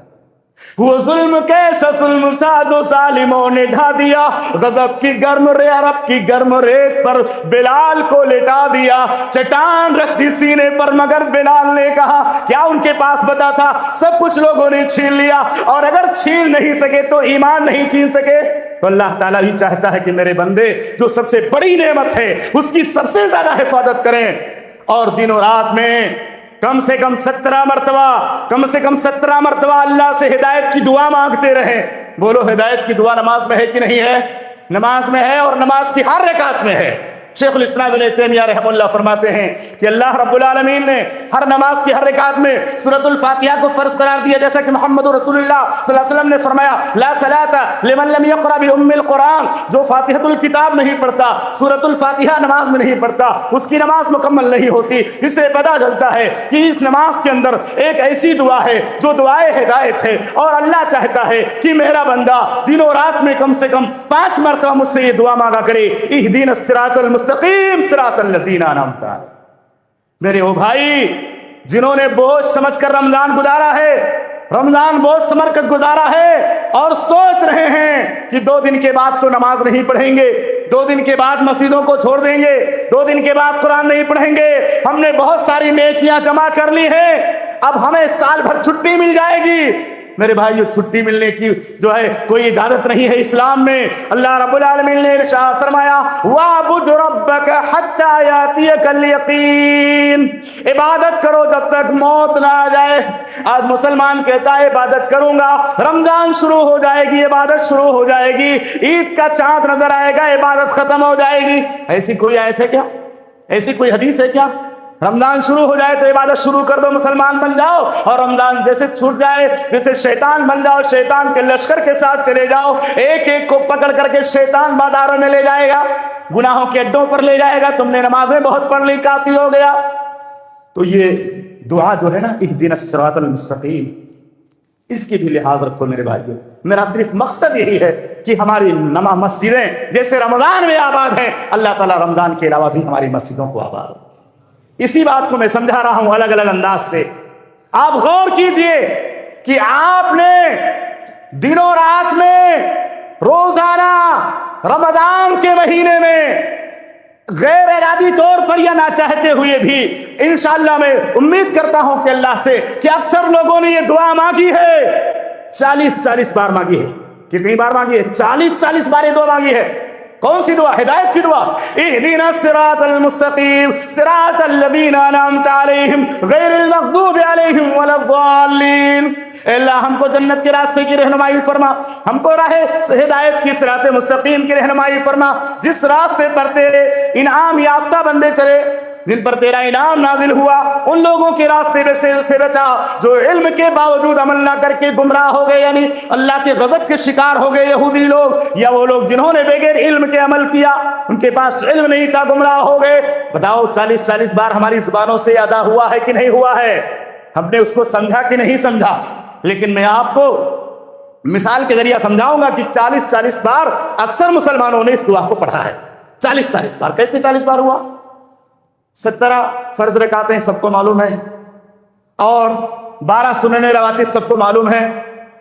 وہ ظلم کیسا ظلم تھا جو ظالموں نے ڈھا دیا، غضب کی گرم عرب کی گرم ریت پر بلال کو لٹا دیا، چٹان رکھ دی سینے پر مگر بلال نے کہا کیا ان کے پاس بتا تھا؟ سب کچھ لوگوں نے چھین لیا، اور اگر چھین نہیں سکے تو ایمان نہیں چھین سکے۔ تو اللہ تعالیٰ بھی چاہتا ہے کہ میرے بندے جو سب سے بڑی نعمت ہے اس کی سب سے زیادہ حفاظت کریں، اور دن و رات میں کم سے کم 17 مرتبہ اللہ سے ہدایت کی دعا مانگتے رہیں۔ بولو ہدایت کی دعا نماز میں ہے کہ نہیں ہے؟ نماز میں ہے، اور نماز کی ہر رکعت میں ہے۔ شیخ الاسلام ابن تیمیہ رحمہ اللہ فرماتے ہیں کہ اللہ رب العالمین نے ہر نماز کی ہر رکعت میں سورۃ الفاتحہ کو فرض قرار دیا، جیسا کہ محمد رسول اللہ صلی اللہ علیہ وسلم نے فرمایا لا صلاۃ لمن لم یقرأ بأم القرآن، جو فاتحۃ الکتاب نہیں پڑھتا، سورۃ الفاتحہ نماز میں نہیں پڑھتا، اس کی نماز مکمل نہیں ہوتی۔ اس سے پتہ چلتا ہے کہ اس نماز کے اندر ایک ایسی دعا ہے جو دعائے ہدایت ہے، اور اللہ چاہتا ہے کہ میرا بندہ دنوں رات میں کم سے کم 5 مرتبہ مجھ سے یہ دعا مانگا کرے، اہدنا الصراط المستقیم صراط الذین انعمت علیہم۔ میرے وہ بھائی جنہوں نے بوجھ سمجھ کر رمضان گزارا ہے، رمضان بوجھ سمجھ کر گزارا ہے اور سوچ رہے ہیں کہ 2 دن کے بعد تو نماز نہیں پڑھیں گے، 2 دن کے بعد مسجدوں کو چھوڑ دیں گے، 2 دن کے بعد قرآن نہیں پڑھیں گے، ہم نے بہت ساری نیکیاں جمع کر لی ہیں، اب ہمیں سال بھر چھٹی مل جائے گی۔ میرے بھائیو چھٹی ملنے کی جو ہے کوئی اجازت نہیں ہے اسلام میں۔ اللہ رب العالمین نے ارشاد فرمایا وَاعْبُدْ رَبَّكَ حَتَّى يَأْتِيَكَ الْيَقِينُ، عبادت کرو جب تک موت نہ آ جائے۔ آج مسلمان کہتا ہے عبادت کروں گا، رمضان شروع ہو جائے گی عبادت شروع ہو جائے گی، عید کا چاند نظر آئے گا عبادت ختم ہو جائے گی۔ ایسی کوئی آیت ہے کیا؟ ایسی کوئی حدیث ہے کیا؟ رمضان شروع ہو جائے تو عبادت شروع کر دو، مسلمان بن جاؤ، اور رمضان جیسے چھوٹ جائے جیسے شیطان بن جاؤ، شیطان کے لشکر کے ساتھ چلے جاؤ، ایک ایک کو پکڑ کر کے شیطان بازاروں میں لے جائے گا، گناہوں کے اڈوں پر لے جائے گا، تم نے نمازیں بہت پڑھ لی کافی ہو گیا۔ تو یہ دعا جو ہے نا اہدنا الصراط المستقیم، اس کی بھی لحاظ رکھو میرے بھائیو۔ میرا صرف مقصد یہی ہے کہ ہماری مسجدیں جیسے رمضان میں آباد ہیں، اللہ تعالیٰ رمضان کے علاوہ بھی ہماری مسجدوں کو آباد رکھے۔ اسی بات کو میں سمجھا رہا ہوں الگ الگ انداز سے۔ آپ غور کیجئے کہ آپ نے دنوں رات میں روزانہ رمضان کے مہینے میں غیر ارادی طور پر یا نہ چاہتے ہوئے بھی انشاءاللہ میں امید کرتا ہوں کہ اللہ سے کہ اکثر لوگوں نے یہ دعا مانگی ہے، 40 بار مانگی ہے. کتنی بار مانگی ہے؟ 40 بار یہ دعا مانگی ہے. کون سی دعا؟ ہدایت کی دعا. اہدنا الصراط المستقیم صراط الذین انعمت علیہم غیر المغضوب علیہم ولا الضالین. اے اللہ ہم کو جنت کے راستے کی رہنمائی فرما، ہم کو راہ ہدایت کی صراط مستقیم کی رہنمائی فرما، جس راستے پر تیرے انعام یافتہ بندے چلے، جن پر تیرا انعام نازل ہوا، ان لوگوں کے راستے سے بچا جو علم کے باوجود عمل نہ کر کے گمراہ ہو گئے، یعنی اللہ کے غضب کے شکار ہو گئے یہودی لوگ، یا وہ لوگ جنہوں نے بغیر علم کے عمل کیا، ان کے پاس علم نہیں تھا، گمراہ ہو گئے. بتاؤ 40 بار ہماری زبانوں سے ادا ہوا ہے کہ نہیں ہوا ہے؟ ہم نے اس کو سمجھا کہ نہیں سمجھا؟ لیکن میں آپ کو مثال کے ذریعہ سمجھاؤں گا کہ 40 بار اکثر مسلمانوں نے اس دعا کو پڑھا ہے. 40 بار. کیسے 40 بار ہوا؟ 17 فرض رکعتیں سب کو معلوم ہے، اور 12 سنن رواتب سب کو معلوم ہے.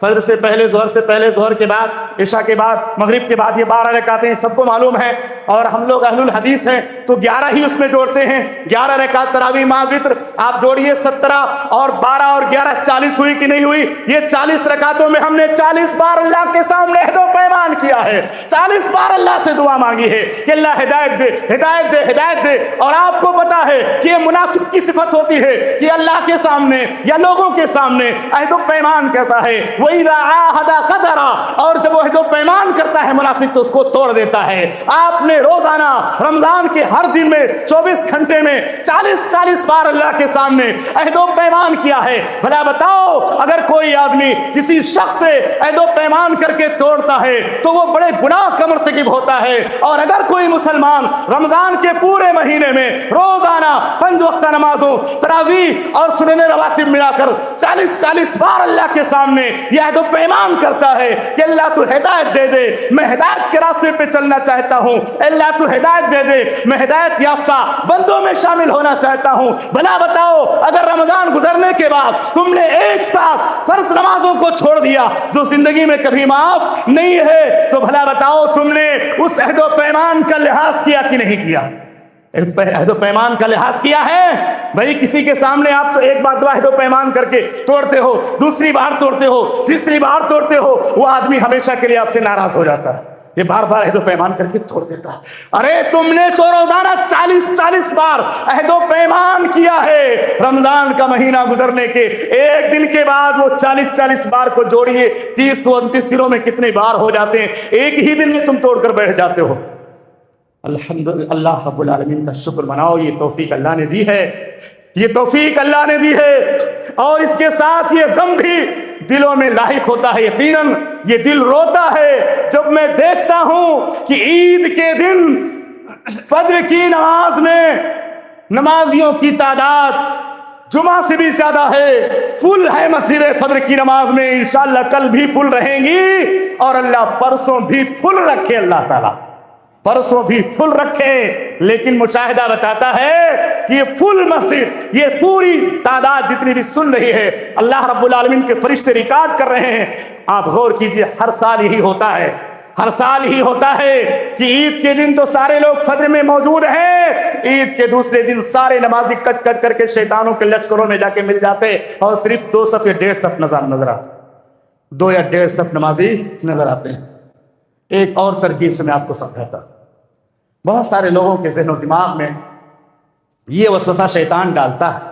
فجر سے پہلے، ظہر سے پہلے، ظہر کے بعد، عشاء کے بعد، مغرب کے بعد، یہ 12 رکعتیں سب کو معلوم ہے. اور ہم لوگ اہل الحدیث ہیں تو 11 ہی اس میں جوڑتے ہیں. 11 رکعت تراویح مع وتر، آپ جوڑیے 17 اور 12 اور 11 40 ہوئی کہ نہیں ہوئی؟ یہ 40 رکعتوں میں ہم نے 40 بار اللہ کے سامنے عہد و پیمان کیا ہے، 40 بار اللہ سے دعا مانگی ہے کہ اللہ ہدایت دے، ہدایت دے، ہدایت دے. اور آپ کو پتا ہے کہ یہ منافق کی صفت ہوتی ہے کہ اللہ کے سامنے یا لوگوں کے سامنے عہد و پیمان کرتا ہے، وَإِذَا عَاهَدَ خَدَرَ، اور جب وہ عہد و پیمان کرتا ہے منافق تو اس کو توڑ دیتا ہے. آپ نے روزانہ رمضان کے ہر دن میں 24 گھنٹے میں 40 بار اللہ کے سامنے عہد و پیمان کیا ہے. بھلا بتاؤ اگر کوئی آدمی کسی شخص سے عہد و پیمان کر کے توڑتا ہے تو وہ بڑے گناہ کا مرتکب ہوتا ہے. اور اگر کوئی مسلمان رمضان کے پورے مہینے میں روزانہ 5 وقتہ نمازوں، تراویح اور سنن رواتب ملا کر 40 بار اللہ کے سامنے یہ عہد و پیمان کرتا ہے کہ اللہ تو ہدایت دے دے، میں ہدایت کے راستے پہ چلنا چاہتا ہوں، اللہ تو ہدایت دے دے، میں ہدایت یافتہ بندوں میں شامل ہونا چاہتا ہوں. بھلا بتاؤ اگر رمضان گزرنے کے بعد تم نے ایک ساتھ فرض نمازوں کو چھوڑ دیا جو زندگی میں کبھی معاف نہیں ہے، تو بھلا بتاؤ تم نے اس عہد و پیمان کا لحاظ کیا کہ نہیں کیا؟ عہد و پیمان کا لحاظ کیا ہے بھائی؟ کسی کے سامنے آپ تو ایک بار دو عہد و پیمان کر کے توڑتے ہو، دوسری بار توڑتے ہو، تیسری بار توڑتے ہو، وہ آدمی ہمیشہ کے لیے آپ سے ناراض ہو جاتا ہے. یہ بار عہد و پیمان کر کے توڑ دیتا. ارے تم نے تو روزانہ 40 بار عہد و پیمان کیا ہے. رمضان کا مہینہ گزرنے کے ایک دن کے بعد وہ 40 بار کو جوڑیے، 30-29 دنوں میں کتنے بار ہو جاتے ہیں؟ ایک ہی دن میں تم توڑ کر بیٹھ جاتے ہو. الحمدللہ، اللہ رب العالمین کا شکر مناؤ، یہ توفیق اللہ نے دی ہے، یہ توفیق اللہ نے دی ہے. اور اس کے ساتھ یہ غم بھی دلوں میں لاحق ہوتا ہے. یقیناً یہ دل روتا ہے جب میں دیکھتا ہوں کہ عید کے دن فجر کی نماز میں نمازیوں کی تعداد جمعہ سے بھی زیادہ ہے، فل ہے مسجد فجر کی نماز میں. انشاءاللہ کل بھی فل رہیں گی، اور اللہ پرسوں بھی فل رکھے، اللہ تعالیٰ پرسوں بھی فل رکھے. لیکن مشاہدہ بتاتا ہے کہ یہ فل مسجد، یہ پوری تعداد جتنی بھی سن رہی ہے، اللہ رب العالمین کے فرشتے ریکارڈ کر رہے ہیں. آپ غور کیجئے، ہر سال یہی ہوتا ہے، ہر سال ہی ہوتا ہے کہ عید کے دن تو سارے لوگ فجر میں موجود ہیں، عید کے دوسرے دن سارے نمازی کٹ کر کے شیطانوں کے لشکروں میں جا کے مل جاتے، اور صرف 2 صف یا 1.5 صف نظر آتے، 2 یا 1.5 صف نمازی نظر آتے ہیں. ایک اور ترکیب سے میں آپ کو سمجھاتا. بہت سارے لوگوں کے ذہن و دماغ میں یہ وسوسہ شیطان ڈالتا ہے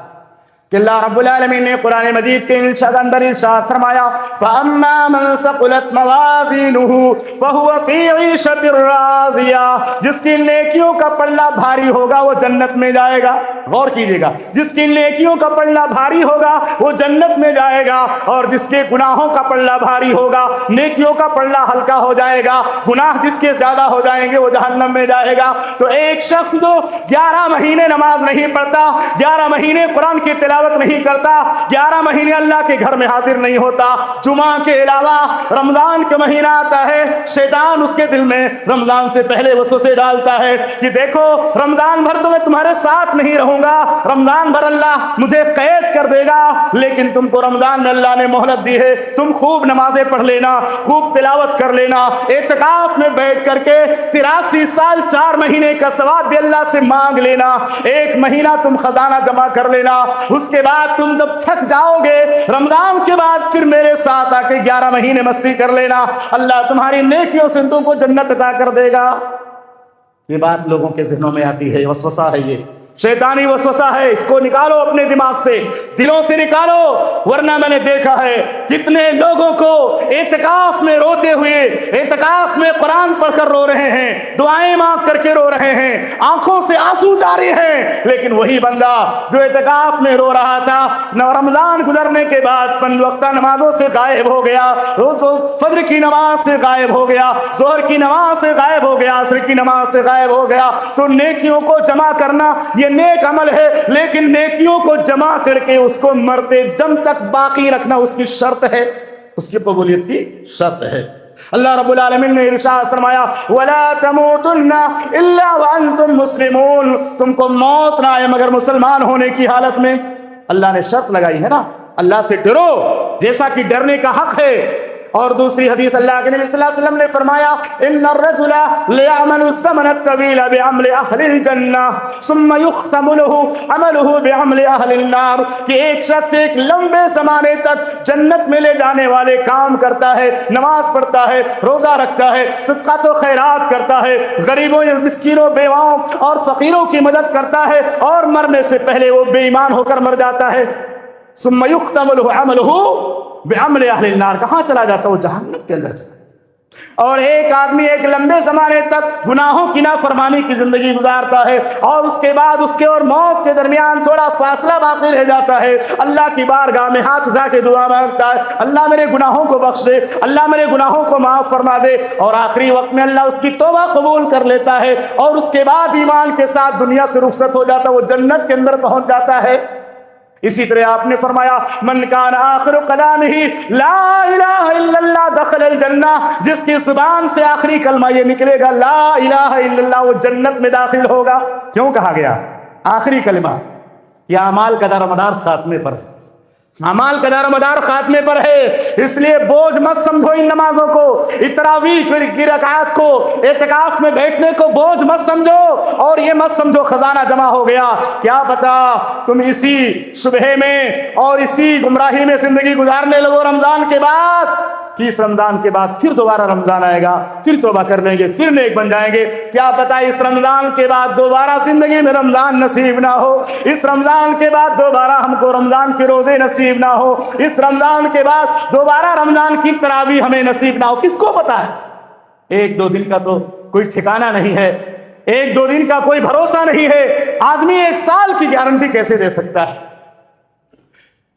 کہ اللہ رب العالمین نے قرآن مجید کے اندر ارشاد فرمایا فَأَمَّا مَنْ ثَقُلَتْ مَوَازِينُهُ فَهُوَ فِي عِيشَةٍ رَاضِيَةٍ، جس کی نیکیوں کا پلڑا بھاری ہوگا وہ جنت میں جائے گا. غور کیجیے گا، جس کی نیکیوں کا پلڑا بھاری ہوگا وہ جنت میں جائے گا، اور جس کے گناہوں کا پلڑا بھاری ہوگا، نیکیوں کا پلڑا ہلکا ہو جائے گا، گناہ جس کے زیادہ ہو جائیں گے وہ جہنم میں جائے گا. تو ایک شخص جو 11 مہینے نماز نہیں پڑھتا، 11 مہینے قرآن کی تلاوت تلاوت نہیں کرتا، 11 مہینے اللہ کے گھر میں حاضر نہیں ہوتا، جمعہ کے علاوہ رمضان کا مہینہ آتا ہے، شیطان اس کے دل میں رمضان سے پہلے وسوسے ڈالتا ہے کہ دیکھو رمضان بھر تو میں تمہارے ساتھ نہیں رہوں گا، رمضان بھر اللہ مجھے قید کر دے گا، لیکن تم کو رمضان میں اللہ نے مہلت دی ہے، تم خوب نمازیں پڑھ لینا، خوب تلاوت کر لینا، اعتکاف میں بیٹھ کر کے 83 سال 4 مہینے کا ثواب بھی اللہ سے مانگ لینا، 1 مہینہ تم خزانہ جمع کر لینا، اس کے بعد تم جب تھک جاؤ گے رمضان کے بعد پھر میرے ساتھ آ کے 11 مہینے مستی کر لینا، اللہ تمہاری نیکیوں سے تم کو جنت عطا کر دے گا۔ یہ بات لوگوں کے ذہنوں میں آتی ہے، وسوسہ ہے، یہ شیطانی وسوسہ ہے، اس کو نکالو اپنے دماغ سے، دلوں سے نکالو، ورنہ میں نے دیکھا ہے کتنے لوگوں کو اعتکاف میں روتے ہوئے، اعتکاف میں قرآن پڑھ کر رو رہے ہیں، دعائیں مانگ کر کے رو رہے ہیں، آنکھوں سے آنسو جاری ہیں، لیکن وہی بندہ جو اعتکاف میں رو رہا تھا رمضان گزرنے کے بعد 5 وقتہ نمازوں سے غائب ہو گیا، روز فجر کی نماز سے غائب ہو گیا، ظہر کی نماز سے غائب ہو گیا، عصر کی نماز سے غائب ہو گیا۔ تو نیکیوں کو جمع کرنا یہ نیک عمل ہے، لیکن نیکیوں کو جمع کر کے اس کو مرتے دم تک باقی رکھنا اس کی شرط ہے، اس کی قبولیت کی شرط ہے۔ اللہ رب العالمین نے ارشاد فرمایا وَلَا تَمُوتُنَّ إِلَّا وَأَنْتُمْ مُسْلِمُونَ، تم کو موت نہ آئے مگر مسلمان ہونے کی حالت میں۔ اللہ نے شرط لگائی ہے نا، اللہ سے ڈرو جیسا کہ ڈرنے کا حق ہے۔ اور دوسری حدیث اللہ کے نبی صلی اللہ علیہ وسلم نے فرمایا ان الرجل ليعمل الزمن الطويل بعمل اهل الجنه ثم يختم له عمله بعمل اهل النار، کہ ایک شخص ایک لمبے زمانے تک جنت میں لے جانے والے کام کرتا ہے، نماز پڑھتا ہے، روزہ رکھتا ہے، صدقات و خیرات کرتا ہے، غریبوں مسکینوں بیواؤں اور فقیروں کی مدد کرتا ہے، اور مرنے سے پہلے وہ بے ایمان ہو کر مر جاتا ہے، ثم يختم له عمله بعمل اہل النار، کہاں چلا جاتا ہے؟ وہ جہنم کے اندر چلا۔ اور ایک آدمی ایک لمبے زمانے تک گناہوں کی نافرمانی کی زندگی گزارتا ہے، اور اس کے بعد اس کے اور موت کے درمیان تھوڑا فاصلہ باقی رہ جاتا ہے، اللہ کی بارگاہ میں ہاتھ اٹھا کے دعا مانگتا ہے اللہ میرے گناہوں کو بخش دے، اللہ میرے گناہوں کو معاف فرما دے، اور آخری وقت میں اللہ اس کی توبہ قبول کر لیتا ہے، اور اس کے بعد ایمان کے ساتھ دنیا سے رخصت ہو جاتا ہے، وہ جنت کے اندر پہنچ جاتا ہے۔ اسی طرح آپ نے فرمایا من کان آخر کلامہ لا الہ الا اللہ دخل الجنہ، جس کی زبان سے آخری کلمہ یہ نکلے گا لا الہ الا اللہ، وہ جنت میں داخل ہوگا۔ کیوں کہا گیا آخری کلمہ؟ یہ اعمال کا دار و مدار خاتمے پر ہے، اعمال کا دار و مدار خاتمے پر ہے، اس لیے بوجھ مت سمجھو ان نمازوں کو، تراویح کی رکعات کو، اعتکاف میں بیٹھنے کو بوجھ مت سمجھو، اور یہ مت سمجھو خزانہ جمع ہو گیا، کیا پتا تم اسی شبہے میں اور اسی گمراہی میں زندگی گزارنے لگو رمضان کے بعد، کہ اس رمضان کے بعد پھر دوبارہ رمضان آئے گا، پھر توبہ کر لیں گے، پھر نیک بن جائیں گے، کیا پتا اس رمضان کے بعد دوبارہ زندگی میں رمضان نصیب نہ ہو، اس رمضان کے بعد دوبارہ ہم کو رمضان کے روزے نصیب نہ ہو، اس رمضان کے بعد دوبارہ رمضان کی تراویح ہمیں نصیب نہ ہو، کس کو پتا ہے؟ 1-2 دن کا تو کوئی ٹھکانہ نہیں ہے، 1-2 دن کا کوئی بھروسہ نہیں ہے، آدمی 1 سال کی گارنٹی کیسے دے سکتا ہے؟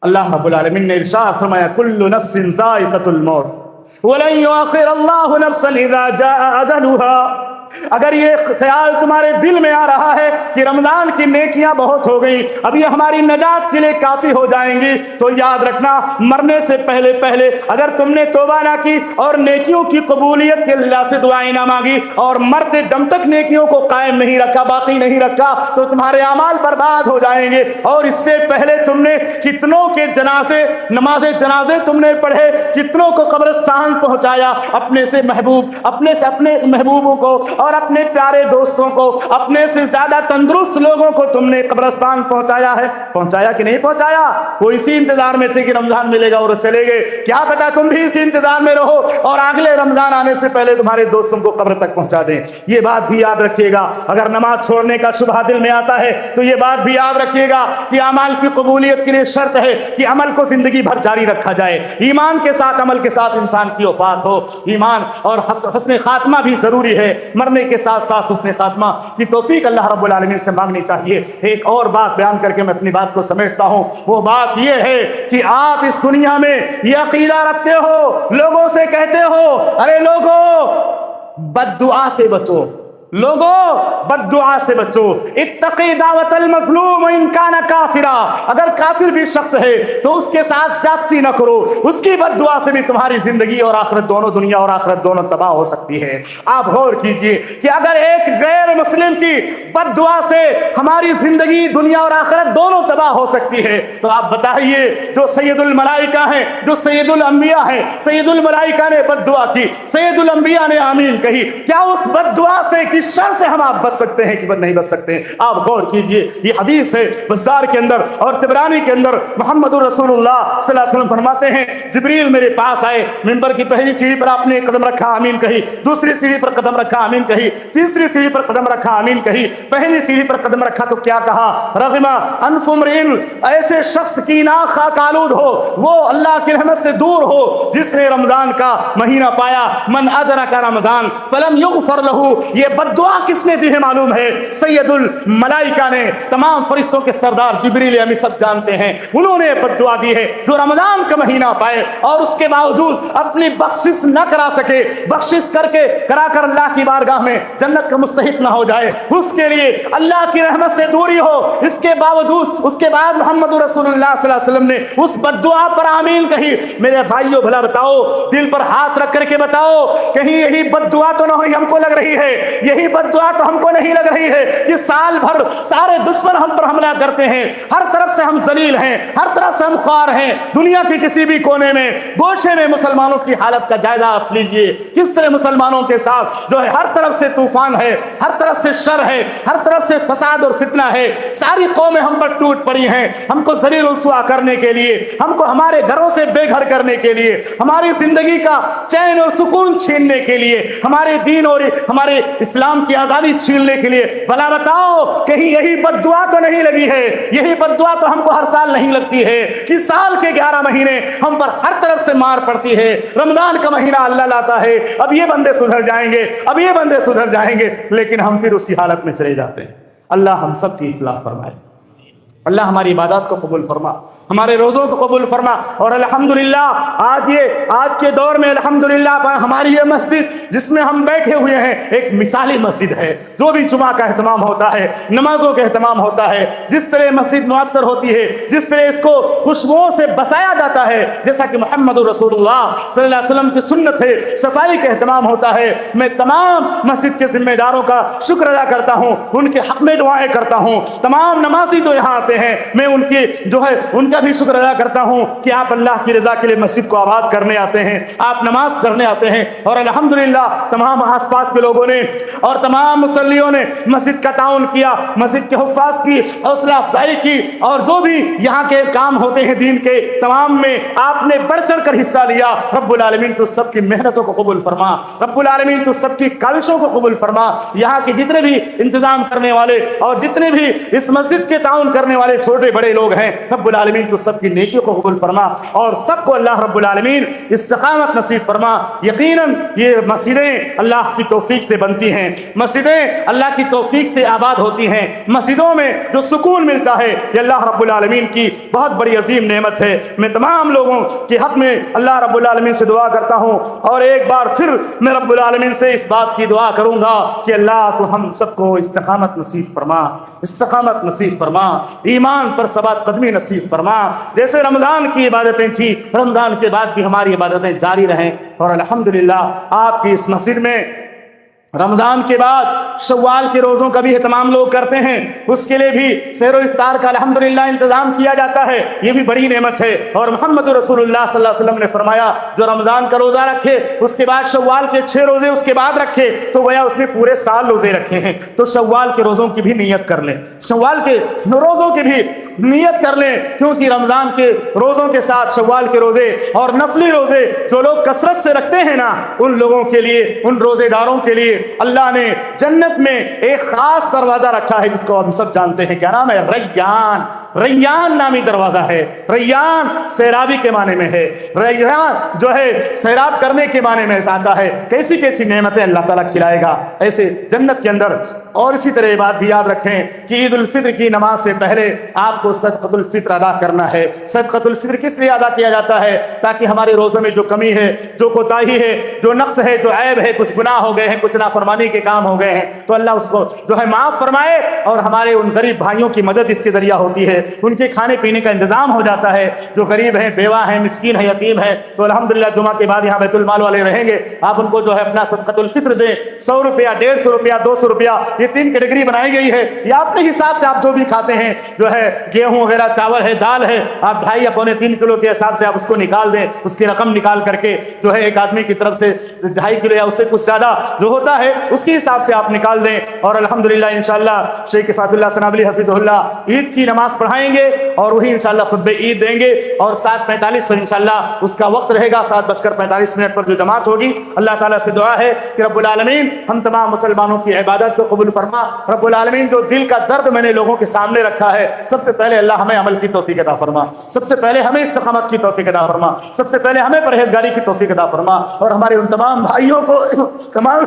اللہ رب العالمین نے ارشاد فرمایا کل نفس ذائقۃ الموت ولن یؤخر اللہ نفسا اذا جاء اجلها۔ اگر یہ خیال تمہارے دل میں آ رہا ہے کہ رمضان کی نیکیاں بہت ہو گئی، اب یہ ہماری نجات کے لیے کافی ہو جائیں گی، تو یاد رکھنا مرنے سے پہلے پہلے اگر تم نے توبہ نہ کی اور نیکیوں کی قبولیت کے اللہ سے دعائیں نہ مانگی اور مرتے دم تک نیکیوں کو قائم نہیں رکھا، باقی نہیں رکھا، تو تمہارے اعمال برباد ہو جائیں گے۔ اور اس سے پہلے تم نے کتنوں کے جنازے، نماز جنازے تم نے پڑھے، کتنوں کو قبرستان پہنچایا، اپنے سے محبوب، اپنے سے اپنے محبوبوں کو اور اپنے پیارے دوستوں کو، اپنے سے زیادہ تندرست لوگوں کو تم نے قبرستان پہنچایا ہے، پہنچایا کہ نہیں پہنچایا؟ وہ اسی انتظار میں تھے کہ رمضان ملے گا اور چلے گئے، کیا پتا تم بھی اسی انتظار میں رہو اور اگلے رمضان آنے سے پہلے تمہارے دوستوں کو قبر تک پہنچا دیں۔ یہ بات بھی یاد رکھیے گا، اگر نماز چھوڑنے کا شبہ دل میں آتا ہے تو یہ بات بھی یاد رکھیے گا کہ اعمال کی قبولیت کے لیے شرط ہے کہ عمل کو زندگی بھر جاری رکھا جائے، ایمان کے ساتھ عمل کے ساتھ انسان کی وفات ہو، ایمان اور حسن خاتمہ بھی ضروری ہے، مرنے کے ساتھ ساتھ حسن خاتمہ کی توفیق اللہ رب العالمین سے مانگنی چاہیے۔ ایک اور بات بیان کر کے میں اپنی بات کو سمیٹتا ہوں، وہ بات یہ ہے کہ آپ اس دنیا میں یہ عقیدہ رکھتے ہو، لوگوں سے کہتے ہو ارے لوگوں بد دعا سے بچو، لوگوں بد دعا سے بچو. اتقی دعوت المظلوم ان کان کافرا. اگر کافر بھی شخص ہے تو اس کے ساتھ زیادتی نہ کرو. اس کی بد دعا سے بھی تمہاری زندگی اور آخرت دونوں، دنیا اور آخرت دونوں تباہ ہو سکتی ہے. آپ غور کیجئے کہ اگر ایک غیر مسلم کی بد دعا سے ہماری زندگی، دنیا اور آخرت دونوں تباہ ہو سکتی ہے، تو آپ بتائیے جو سید الملائکہ ہیں، جو سید الانبیاء ہیں، سید الملائکہ نے بد دعا کی، سید الانبیاء نے آمین کہی، کیا اس بد دعا سے کی شر سے ہم آپ بچ سکتے ہیں کہ نہیں بچ سکتے؟ آپ غور کیجئے. یہ حدیث ہے بزار کے اندر اور طبرانی کے اندر. محمد رسول اللہ صلی اللہ علیہ وسلم فرماتے ہیں جبریل میرے پاس آئے، منبر کی پہلی سیڑھی پر آپ نے قدم رکھا، آمین کہی. دوسری سیڑھی پر قدم رکھا، آمین کہی. تیسری سیڑھی پر قدم رکھا، آمین کہی. پہلی سیڑھی پر قدم رکھا تو کیا کہا؟ رغم انف امرئ، ایسے شخص کی ناک خاک آلود ہو، وہ اللہ کی رحمت سے دور ہو جس نے رمضان کا مہینہ پایا. من ادرک رمضان فلم یغفر له. یہ بد دعا کس نے دی ہے معلوم ہے؟ سید الملائکہ نے. تمام فرشتوں کے سردار جبریل امین سب جانتے ہیں، انہوں نے بد دعا دی ہے. جو رمضان کا مہینہ پائے اور اس کے باوجود اپنی بخشش نہ کرا سکے، بخشش کرا کر اللہ کی بارگاہ میں جنت کا مستحق نہ ہو جائے، اس کے لیے اللہ کی رحمت سے دوری ہو، اس کے باوجود اس کے بعد محمد رسول اللہ صلی اللہ علیہ وسلم نے اس بد دعا پر آمین کہی. میرے بھائیوں بھلا بتاؤ، دل پر ہاتھ رکھ کر کے بتاؤ، کہیں یہی بد دعا تو نہ ہوئی ہم کو لگ رہی ہے، یہی بد دعا تو ہم کو نہیں لگ رہی ہے کہ سال بھر سارے دشمن ہم پر حملہ کرتے ہیں، ہر طرف سے ہم ذلیل ہیں، ہر طرف سے ہم خوار ہیں. دنیا کے کسی بھی کونے میں گوشے میں مسلمانوں کی حالت کا جائزہ آپ لیجئے، کس طرح مسلمانوں کے ساتھ جو ہے ہر طرف سے طوفان ہے، ہر طرف سے شر ہے، ہر طرف سے فساد اور فتنہ ہے. ساری قومیں ہم پر ٹوٹ پڑی ہیں، ہم کو ذلیل رسوا کرنے کے لیے، ہم کو ہمارے گھروں سے بے گھر کرنے کے لیے، ہماری زندگی کا چین اور سکون چھیننے کے لیے، ہمارے دین اور ہمارے اسلام کی آزادی چھیننے کے لیے. بھلا بتاؤ کہیں یہی بد دعا تو نہیں لگی ہے؟ یہی بد دعا تو ہم کو ہر سال نہیں لگتی ہے کہ سال کے 11 مہینے ہم پر ہر طرف سے مار پڑتی ہے. رمضان کا مہینہ اللہ لاتا ہے، اب یہ بندے سدھر جائیں گے، اب یہ بندے سدھر جائیں گے، لیکن ہم پھر اسی حالت میں چلے جاتے ہیں. اللہ ہم سب کی اصلاح فرمائے. اللہ ہماری عبادات کو قبول فرما، ہمارے روزوں کو قبول فرما. اور الحمدللہ آج کے دور میں الحمدللہ ہماری یہ مسجد جس میں ہم بیٹھے ہوئے ہیں ایک مثالی مسجد ہے. جو بھی جمعہ کا اہتمام ہوتا ہے، نمازوں کا اہتمام ہوتا ہے، جس طرح مسجد معطر ہوتی ہے، جس طرح اس کو خوشبوؤں سے بسایا جاتا ہے، جیسا کہ محمد رسول اللہ صلی اللہ علیہ وسلم کی سنت ہے، صفائی کا اہتمام ہوتا ہے. میں تمام مسجد کے ذمہ داروں کا شکر ادا کرتا ہوں، ان کے حق میں دعائیں کرتا ہوں. تمام نمازی جو یہاں آتے ہیں میں ان کی جو ہے ان کا بھی شکر ادا کرتا ہوں کہ آپ اللہ کی رضا کے لیے مسجد کو آباد کرنے آتے ہیں، آپ نماز پڑھنے آتے ہیں. اور الحمدللہ تمام آس پاس کے لوگوں نے اور تمام مصلیوں نے مسجد کا تعاون کیا، مسجد کے حفاظ کی حوصلہ افزائی کی، اور جو بھی یہاں کے کام ہوتے ہیں دین کے تمام میں آپ نے بڑھ چڑھ کر حصہ لیا. رب العالمین تو سب کی محنتوں کو قبول فرما، رب العالمین تو سب کی کاوشوں کو قبول فرما. یہاں کے جتنے بھی انتظام کرنے والے اور جتنے بھی اس مسجد کے تعاون کرنے والے چھوٹے بڑے لوگ ہیں، رب العالمین تو سب کی نیکیوں کو قبول فرما اور سب کو اللہ رب العالمین استقامت نصیب فرما. یقیناً یہ مسجدیں اللہ کی توفیق سے بنتی ہیں، مسجدیں اللہ کی توفیق سے آباد ہوتی ہیں. مسجدوں میں جو سکون ملتا ہے یہ اللہ رب العالمین کی بہت بڑی عظیم نعمت ہے. میں تمام لوگوں کے حق میں اللہ رب العالمین سے دعا کرتا ہوں، اور ایک بار پھر میں رب العالمین سے اس بات کی دعا کروں گا کہ اللہ تو ہم سب کو استقامت نصیب فرما، استقامت نصیب فرما، ایمان پر ثبات قدمی نصیب فرما. جیسے رمضان کی عبادتیں تھی، رمضان کے بعد بھی ہماری عبادتیں جاری رہیں. اور الحمدللہ آپ کی اس مسجد میں رمضان کے بعد شوال کے روزوں کا بھی اہتمام لوگ کرتے ہیں، اس کے لیے بھی سحر و افطار کا الحمدللہ انتظام کیا جاتا ہے. یہ بھی بڑی نعمت ہے. اور محمد رسول اللہ صلی اللہ علیہ وسلم نے فرمایا جو رمضان کا روزہ رکھے اس کے بعد شوال کے 6 روزے اس کے بعد رکھے تو گویا اس نے پورے سال روزے رکھے ہیں. تو شوال کے روزوں کی بھی نیت کر لیں، شوال کے روزوں کی بھی نیت کر لیں، کیونکہ رمضان کے روزوں کے ساتھ شوال کے روزے اور نفلی روزے جو لوگ کثرت سے رکھتے ہیں نا، ان لوگوں کے لیے، ان روزے داروں کے لیے اللہ نے جنت میں ایک خاص دروازہ رکھا ہے جس کو ہم سب جانتے ہیں. کیا نام ہے؟ ریان. ریان نامی دروازہ ہے. ریان سیرابی کے معنی میں ہے، ریان جو ہے سیراب کرنے کے معنی میں آتا ہے. کیسی کیسی نعمتیں اللہ تعالیٰ کھلائے گا. ایسے جنت کے اندر اور اسی طرح یہ بات بھی یاد رکھیں کہ عید الفطر کی نماز سے پہلے آپ کو صدقۃ الفطر ادا کرنا ہے۔ صدقۃ الفطر کس لیے ادا کیا جاتا ہے؟ تاکہ ہمارے روزوں میں جو کمی ہے، جو کوتاہی ہے، جو نقص ہے، جو عیب ہے، کچھ گناہ ہو گئے ہیں، کچھ نافرمانی کے کام ہو گئے ہیں، تو اللہ اس کو جو ہے معاف فرمائے، اور ہمارے ان غریب بھائیوں کی مدد اس کے ذریعہ ہوتی ہے، ان کے کھانے پینے کا انتظام ہو جاتا ہے۔ جو غریب ہیں، بیوہ ہیں، مسکین ہیں، یتیم ہیں، تو الحمدللہ جمعہ کے بعد یہاں بیت المال والے رہیں گے، آپ ان کو جو ہے اپنا صدقۃ الفطر دیں۔ 100 روپیہ، 150 روپیہ، 200 روپیہ، یہ 3 کیٹیگری بنائی گئی ہے۔ یہ اپنے حساب سے آپ جو بھی کھاتے ہیں، جو ہے گیہوں وغیرہ، چاول ہے، دال ہے، آپ 2.5 یا 2.25 کلو کے حساب سے آپ اس کو نکال دیں، اس کی رقم نکال کر کے جو ہے ایک آدمی کی طرف سے 2.5 کلو یا اس سے کچھ زیادہ جو ہوتا ہے اس کے حساب سے آپ نکال دیں، اور الحمدللہ انشاءاللہ شیخ کفایت اللہ سنابلی حفظہ اللہ عید کی نماز پڑھائیں گے، اور وہی انشاءاللہ خطبہ عید دیں گے، اور 7:45 پر انشاءاللہ اس کا وقت رہے گا، 7:45 پر جو جماعت ہوگی۔ اللہ تعالیٰ سے دعا ہے کہ رب العالمین ہم تمام مسلمانوں کی عبادت کو قبول فرما۔ رب العالمین جو دل کا درد میں نے لوگوں کے سامنے رکھا ہے، سب سے پہلے اللہ ہمیں عمل کی توفیق عطا فرما، سب سے پہلے ہمیں استقامت کی توفیق عطا فرما، سب سے پہلے ہمیں پرہیزگاری کی توفیق عطا فرما، اور ہمارے ان تمام بھائیوں کو، تمام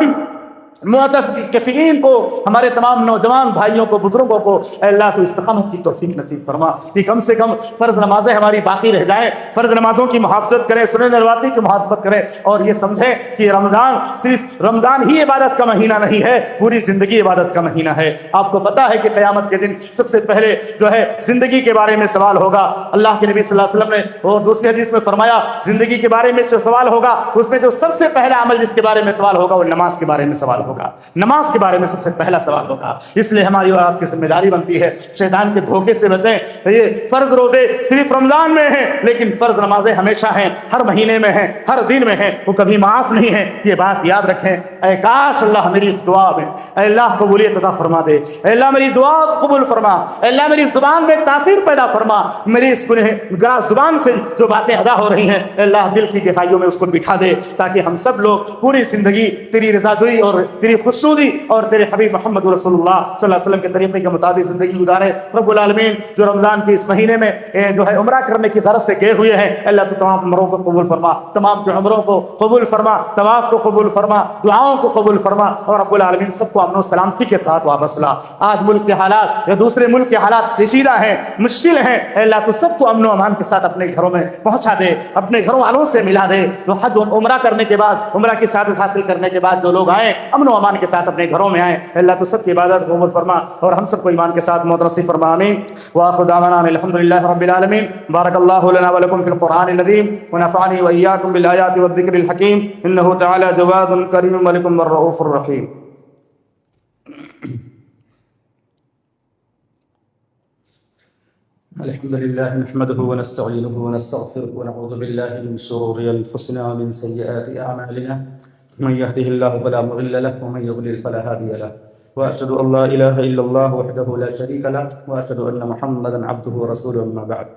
معتکفین کو، ہمارے تمام نوجوان بھائیوں کو، بزرگوں کو اے اللہ تو استقامت کی توفیق نصیب فرما کہ کم سے کم فرض نمازیں ہماری باقی رہ جائیں، فرض نمازوں کی محافظت کریں، سنن رواتب کی محافظت کریں، اور یہ سمجھیں کہ رمضان صرف رمضان ہی عبادت کا مہینہ نہیں ہے، پوری زندگی عبادت کا مہینہ ہے۔ آپ کو پتا ہے کہ قیامت کے دن سب سے پہلے جو ہے زندگی کے بارے میں سوال ہوگا۔ اللہ کے نبی صلی اللہ علیہ وسلم نے اور دوسری حدیث میں فرمایا زندگی کے بارے میں سوال ہوگا، اس میں جو سب سے پہلا عمل جس کے بارے میں سوال ہوگا وہ نماز کے بارے میں سوال ہوگا، نماز کے بارے میں سب سے پہلا سوال ہوگا۔ اس لیے ہماری اور آپ کی ذمہ داری بنتی ہے شیطان کے دھوکے سے بچیں۔ یہ فرض روزے صرف رمضان میں ہیں، لیکن فرض نمازیں ہمیشہ ہیں، ہر مہینے میں ہیں، ہر دن میں ہیں، وہ کبھی معاف نہیں ہیں، یہ بات یاد رکھیں۔ اے کاش اللہ میری اس دعا میں اے اللہ قبولیت عطا فرما دے، اے اللہ میری دعا قبول فرما، اے اللہ میری زبان میں تاثیر پیدا فرما، میری اس گناہ زبان سے جو باتیں ادا ہو رہی ہیں اے اللہ دل کی گہرائیوں میں اس کو بٹھا دے، تاکہ ہم سب لوگ پوری زندگی تیری رضا جوئی اور تیری خوشنودی اور تیرے حبیب محمد رسول اللہ صلی اللہ علیہ وسلم کے طریقے کے مطابق زندگی گزارے۔ رب العالمین جو رمضان کے اس مہینے میں جو ہے عمرہ کرنے کی غرض سے گئے ہوئے ہیں اللہ تو تمام عمروں کو قبول فرما، تمام کے عمروں کو قبول فرما، طواف کو قبول فرما، دعاؤں کو قبول فرما، اور رب العالمین سب کو امن و سلامتی کے ساتھ واپس لا۔ آج ملک کے حالات یا دوسرے ملک کے حالات پیچیدہ ہیں، مشکل ہیں، اے اللہ تو سب کو امن و امان کے ساتھ اپنے گھروں میں پہنچا دے، اپنے گھروں والوں سے ملا دے۔ جو حج اور عمرہ کرنے کے بعد، عمرہ کی سعادت حاصل کرنے کے بعد جو لوگ آئیں امن و امان کے ساتھ اپنے گھروں میں آئیں، اللہ تو سب کی عبادت قبول فرما اور ہم سب کو ایمان کے ساتھ موت نصیب فرما، آمین۔ وآخر دعوانا الحمدللہ رب العالمین۔ بارک اللہ لنا ولکم فی القرآن العظیم ونفعنی وإیاکم بالآیات والذکر الحکیم، انہ تعالی جواد کریم ملک الرؤوف الرحیم۔ الحمد لله نحمده ونستعينه ونستغفره ونعوذ بالله من شرور انفسنا ومن سيئات اعمالنا، من يهده الله فلا مضل له ومن يضلل فلا هادي له، واشهد ان لا اله الا الله وحده لا شريك له، واشهد ان محمدا عبده ورسوله، اما بعد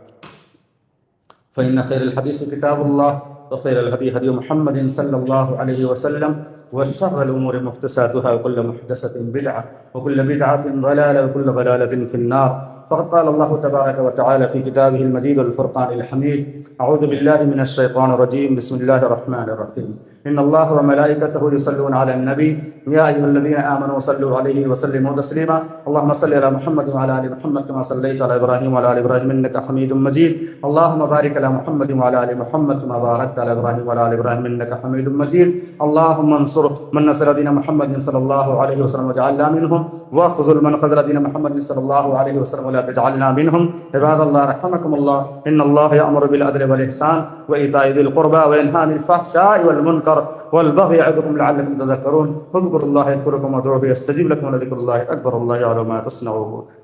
فان خير الحديث كتاب الله، وخير الهدي هدي محمد صلى الله عليه وسلم، وشر الامور محدثاتها، وكل محدثة بدعة، وكل بدعة ضلالة، وكل ضلالة في النار۔ فقد قال الله تبارك وتعالى في كتابه المجيد والفرقان الحميد: أعوذ بالله من الشيطان الرجيم، بسم الله الرحمن الرحيم، إن الله وملائكته يصلون على النبي يا أيها الذين آمنوا صلوا عليه وسلموا تسليما، اللهم صل على محمد وعلى آل محمد كما صليت على إبراهيم وعلى آل إبراهيم إنك حميد مجيد، اللهم بارك على محمد وعلى آل محمد كما باركت على إبراهيم وعلى آل إبراهيم إنك حميد مجيد، اللهم انصر من نصر دين محمد صلى الله عليه وسلم واجعلنا منهم، واخذل من خذل دين محمد صلى الله عليه وسلم ولا تجعلنا منهم۔ عباد الله رحمكم الله، إن الله يأمر بالعدل والإحسان وإيتاء ذي القربى وينهى عن الفحشاء والمنكر والبغي يعظكم لعلكم تذكرون، واذكروا الله يذكركم وادعوه يستجيب لكم، ولذكر الله أكبر، الله يعلم ما تصنعون۔